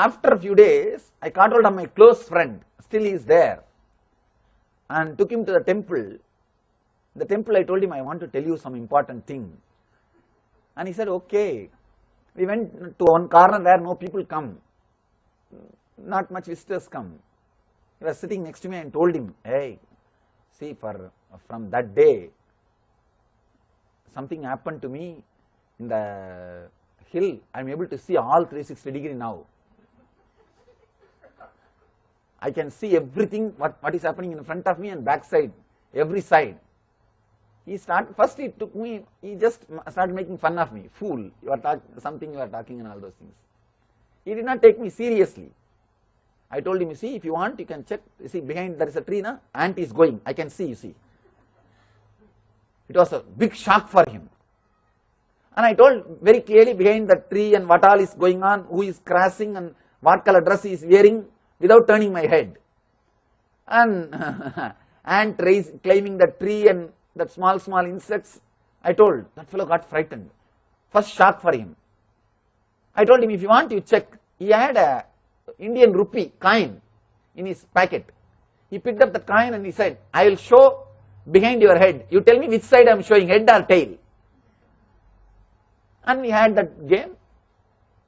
after a few days, I caught hold of my close friend, still he is there, and took him to the temple. The temple, I told him, I want to tell you some important thing. And he said, okay. We went to one corner where no people come, not much visitors come. He was sitting next to me and told him, hey, see, from that day, something happened to me in the hill. I am able to see all 360 degrees now. I can see everything, what is happening in front of me and back side, every side. First he took me, he just started making fun of me. Fool, you are talking and all those things. He did not take me seriously. I told him, you see, if you want, you can check. You see, behind there is a tree, na? Ant is going. I can see, you see. It was a big shock for him. And I told very clearly behind the tree and what all is going on, who is crossing and what color dress he is wearing, without turning my head. And ant climbing the tree and that small insects, I told, that fellow got frightened. First shock for him. I told him, if you want, you check. He had a Indian rupee coin in his packet. He picked up the coin and he said, I will show behind your head. You tell me which side I am showing, head or tail. And we had that game.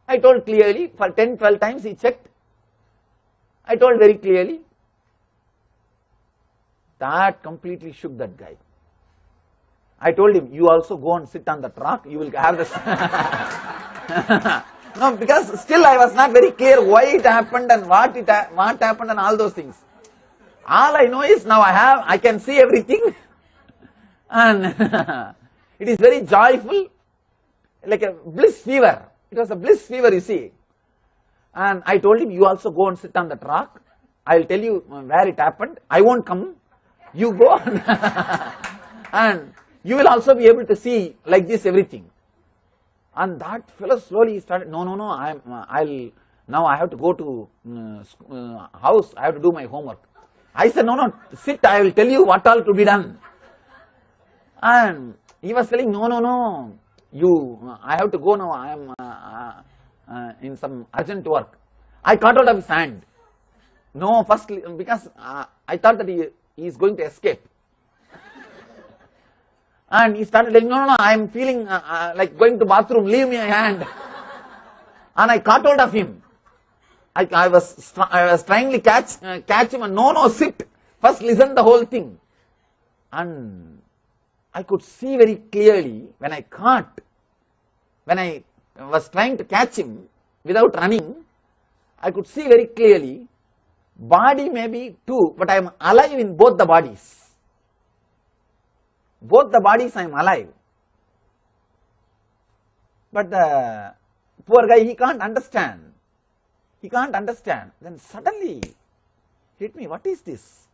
I told clearly, for 10, 12 times he checked. I told very clearly. That completely shook that guy. I told him, you also go and sit on that rock, you will have this. No, because still I was not very clear why it happened and what happened and all those things. All I know is now I can see everything and it is very joyful, like a bliss fever. It was a bliss fever, you see. And I told him, you also go and sit on that rock. I will tell you where it happened. I won't come. You go and you will also be able to see like this everything. And that fellow slowly started, no, now I have to go to house, I have to do my homework. I said, no, sit, I will tell you what all to be done. And he was telling, no, I have to go now, I am in some urgent work. I caught hold of his hand. No, first, because I thought that he is going to escape. And he started telling, no, I am feeling like going to bathroom, leave me a hand. And I caught hold of him. I was trying to catch him and no, sit. First listen the whole thing. And I could see very clearly when I was trying to catch him without running, I could see very clearly, body may be two, but I am alive in both the bodies. Both the bodies I am alive. But the poor guy, he can't understand. Then suddenly hit me, what is this?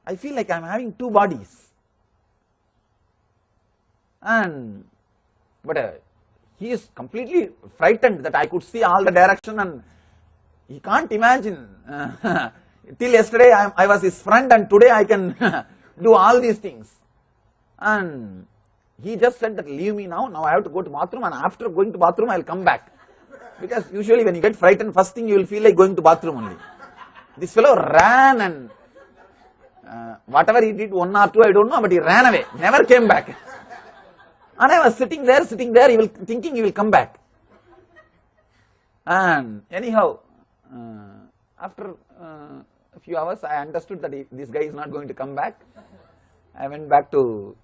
I feel like I am having two bodies. But he is completely frightened that I could see all the direction and he can't imagine. Till yesterday I was his friend and today I can do all these things. And he just said that leave me now I have to go to bathroom and after going to bathroom I will come back. Because usually when you get frightened, first thing you will feel like going to bathroom only. This fellow ran and whatever he did, 1 or 2 I don't know, but he ran away, never came back. And I was sitting there, thinking he will come back. And anyhow, after a few hours I understood that this guy is not going to come back. I went back to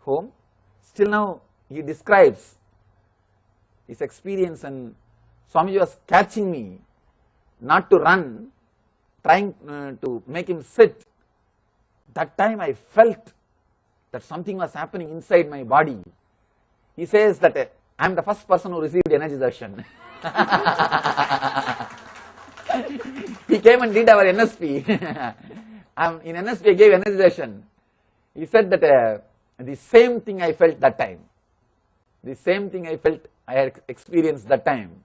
home. Still now he describes his experience and Swamiji was catching me not to run, trying to make him sit. That time I felt that something was happening inside my body. He says that I am the first person who received energy darshan. He came and did our NSP. In NSP I gave energy darshan. He said that the same thing I felt that time. The same thing I felt I had experienced that time.